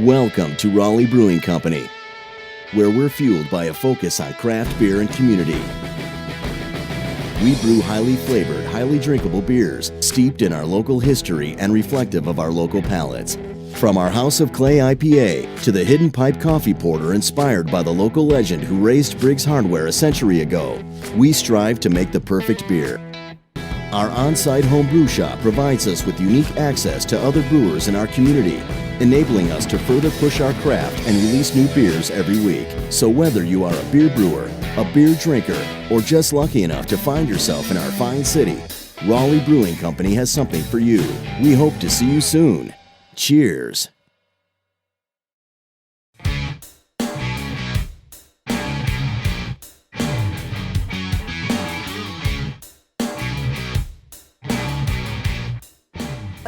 Welcome to Raleigh Brewing Company, where we're fueled by a focus on craft beer and community. We brew highly flavored, highly drinkable beers, steeped in our local history and reflective of our local palates. From our House of Clay IPA to the Hidden Pipe Coffee Porter inspired by the local legend who raised Briggs Hardware a century ago, we strive to make the perfect beer. Our on-site home brew shop provides us with unique access to other brewers in our community, enabling us to further push our craft and release new beers every week. So whether you are a beer brewer, a beer drinker, or just lucky enough to find yourself in our fine city, Raleigh Brewing Company has something for you. We hope to see you soon. Cheers.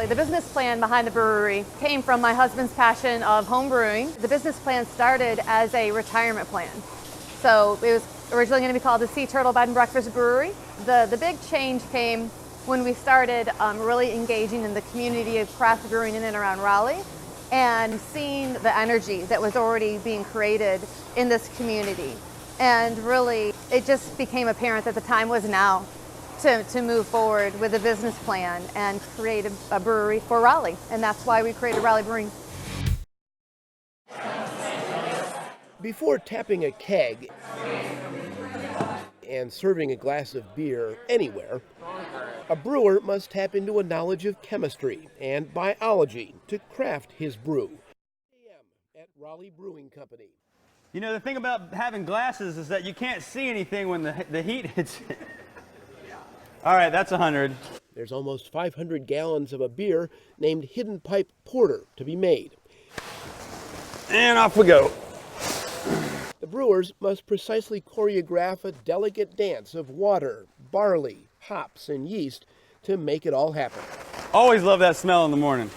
The business plan behind the brewery came from my husband's passion of home brewing. The business plan started as a retirement plan. So it was originally going to be called the Sea Turtle Bed and Breakfast Brewery. The big change came when we started really engaging in the community of craft brewing in and around Raleigh and seeing the energy that was already being created in this community. And really, it just became apparent that the time was now to move forward with a business plan and create a brewery for Raleigh. And that's why we created Raleigh Brewing. Before tapping a keg and serving a glass of beer anywhere, a brewer must tap into a knowledge of chemistry and biology to craft his brew. At Raleigh Brewing Company. You know, the thing about having glasses is that you can't see anything when the heat hits it. All right, that's 100. There's almost 500 gallons of a beer named Hidden Pipe Porter to be made. And off we go. The brewers must precisely choreograph a delicate dance of water, barley, hops, and yeast to make it all happen. Always love that smell in the morning.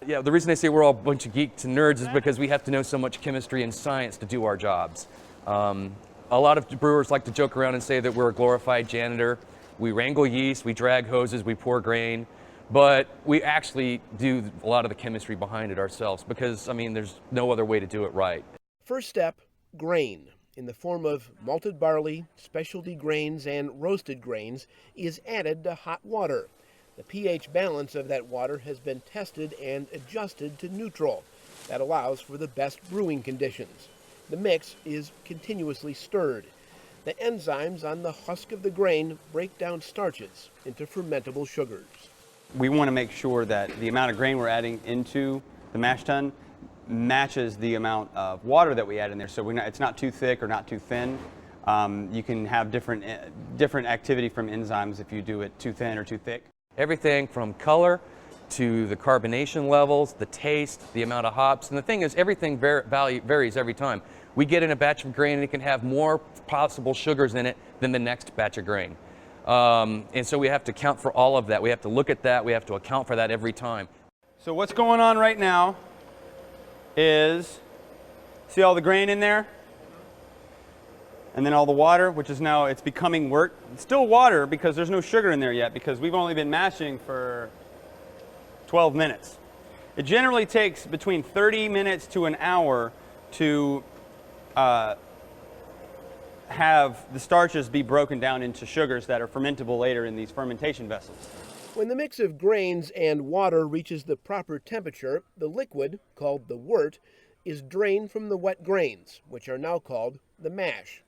Yeah, the reason I say we're all a bunch of geeks and nerds is because we have to know so much chemistry and science to do our jobs. A lot of brewers like to joke around and say that we're a glorified janitor. We wrangle yeast, we drag hoses, we pour grain, but we actually do a lot of the chemistry behind it ourselves because, I mean, there's no other way to do it right. First step, grain, in the form of malted barley, specialty grains, and roasted grains, is added to hot water. The pH balance of that water has been tested and adjusted to neutral. That allows for the best brewing conditions. The mix is continuously stirred. The enzymes on the husk of the grain break down starches into fermentable sugars. We want to make sure that the amount of grain we're adding into the mash tun matches the amount of water that we add in there, so it's not too thick or not too thin. You can have different activity from enzymes if you do it too thin or too thick. Everything from color to the carbonation levels, the taste, the amount of hops, and the thing is everything varies every time. We get in a batch of grain and it can have more possible sugars in it than the next batch of grain. And so we have to account for all of that. We have to look at that. We have to account for that every time. So what's going on right now is, see all the grain in there? And then all the water, which is now, it's becoming wort. It's still water because there's no sugar in there yet because we've only been mashing for 12 minutes. It generally takes between 30 minutes to an hour to have the starches be broken down into sugars that are fermentable later in these fermentation vessels. When the mix of grains and water reaches the proper temperature, the liquid, called the wort, is drained from the wet grains, which are now called the mash.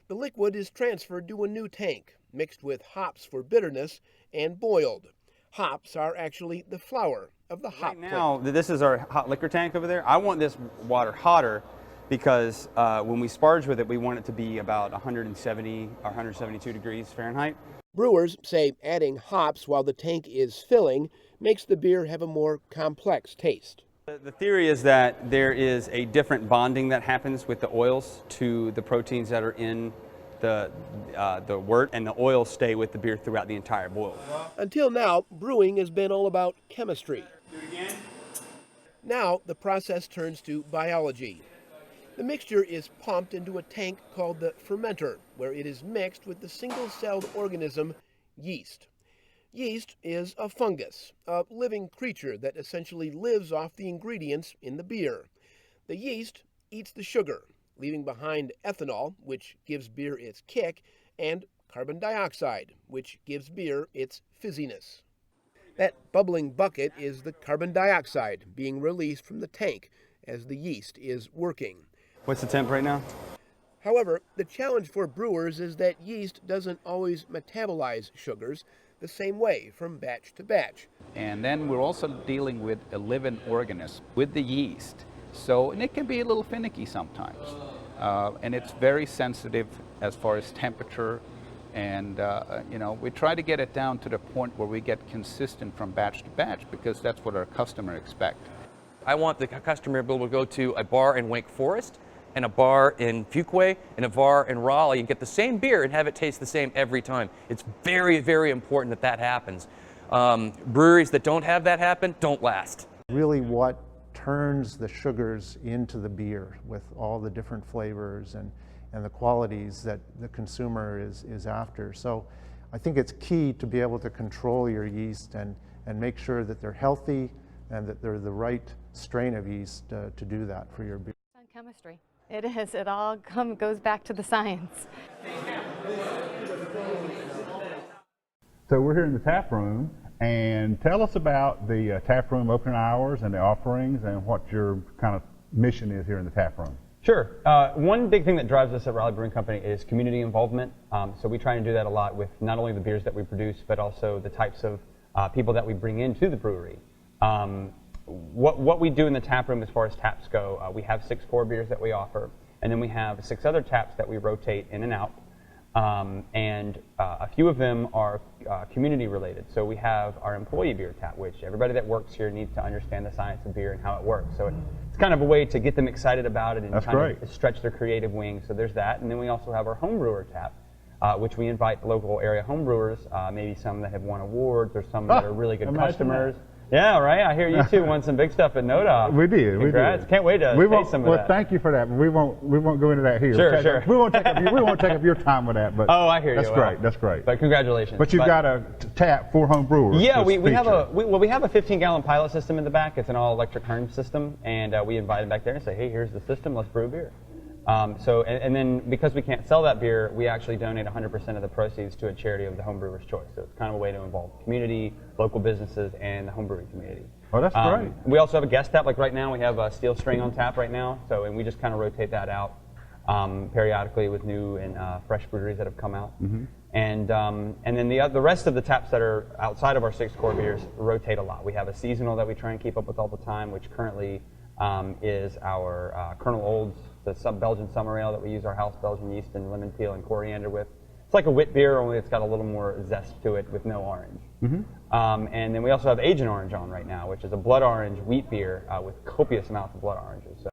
The liquid is transferred to a new tank, mixed with hops for bitterness, and boiled. Hops are actually the flower of the hop plant. Now, this is our hot liquor tank over there. I want this water hotter because when we sparge with it, we want it to be about 170 or 172 degrees Fahrenheit. Brewers say adding hops while the tank is filling makes the beer have a more complex taste. The theory is that there is a different bonding that happens with the oils to the proteins that are in the wort, and the oils stay with the beer throughout the entire boil. Until now, brewing has been all about chemistry. Do it again. Now the process turns to biology. The mixture is pumped into a tank called the fermenter, where it is mixed with the single-celled organism yeast. Yeast is a fungus, a living creature that essentially lives off the ingredients in the beer. The yeast eats the sugar, leaving behind ethanol, which gives beer its kick, and carbon dioxide, which gives beer its fizziness. That bubbling bucket is the carbon dioxide being released from the tank as the yeast is working. What's the temp right now? However, the challenge for brewers is that yeast doesn't always metabolize sugars the same way from batch to batch. And then we're also dealing with a living organism with the yeast. And it can be a little finicky sometimes. And it's very sensitive as far as temperature. And, we try to get it down to the point where we get consistent from batch to batch because that's what our customer expects. I want the customer to be able to go to a bar in Wake Forest and a bar in Fuquay and a bar in Raleigh and get the same beer and have it taste the same every time. It's very, very important that that happens. Breweries that don't have that happen don't last. Really what turns the sugars into the beer with all the different flavors and the qualities that the consumer is after. So I think it's key to be able to control your yeast and make sure that they're healthy and that they're the right strain of yeast to do that for your beer. It's on chemistry. It is. It all goes back to the science. So we're here in the tap room, and tell us about the tap room opening hours and the offerings and what your kind of mission is here in the tap room. Sure. One big thing that drives us at Raleigh Brewing Company is community involvement. So we try and do that a lot with not only the beers that we produce, but also the types of people that we bring into the brewery. What we do in the tap room as far as taps go, we have 6 core beers that we offer, and then we have 6 other taps that we rotate in and out. And a few of them are community related. So we have our employee beer tap, which everybody that works here needs to understand the science of beer and how it works. So it's kind of a way to get them excited about it and kind of stretch their creative wings. So there's that. And then we also have our home brewer tap, which we invite local area home brewers, maybe some that have won awards or some that are really good customers. Yeah, right. I hear you too won some big stuff at NODA. We did. Congrats. We did. Can't wait to taste some of that. Well, thank you for that. But we won't go into that here. Sure. We won't take up your time with that. But oh, I hear you. That's great. That's great. But congratulations. But you've got a tap for home brewers. Yeah, we have a 15-gallon pilot system in the back. It's an all-electric Herm system, and we invite them back there and say, hey, here's the system. Let's brew beer. And then because we can't sell that beer, we actually donate 100% of the proceeds to a charity of the home brewer's choice. So it's kind of a way to involve community, local businesses, and the home brewing community. Oh, that's great. We also have a guest tap. Like right now, we have a Steel String on tap right now. And we just kind of rotate that out periodically with new and fresh breweries that have come out. Mm-hmm. And then the rest of the taps that are outside of our 6 core beers rotate a lot. We have a seasonal that we try and keep up with all the time, which currently is our Colonel Olds, the Belgian summer ale that we use our house Belgian yeast and lemon peel and coriander with. It's like a wit beer, only it's got a little more zest to it with no orange. Mm-hmm. And then we also have Agent Orange on right now, which is a blood orange wheat beer with copious amounts of blood oranges. So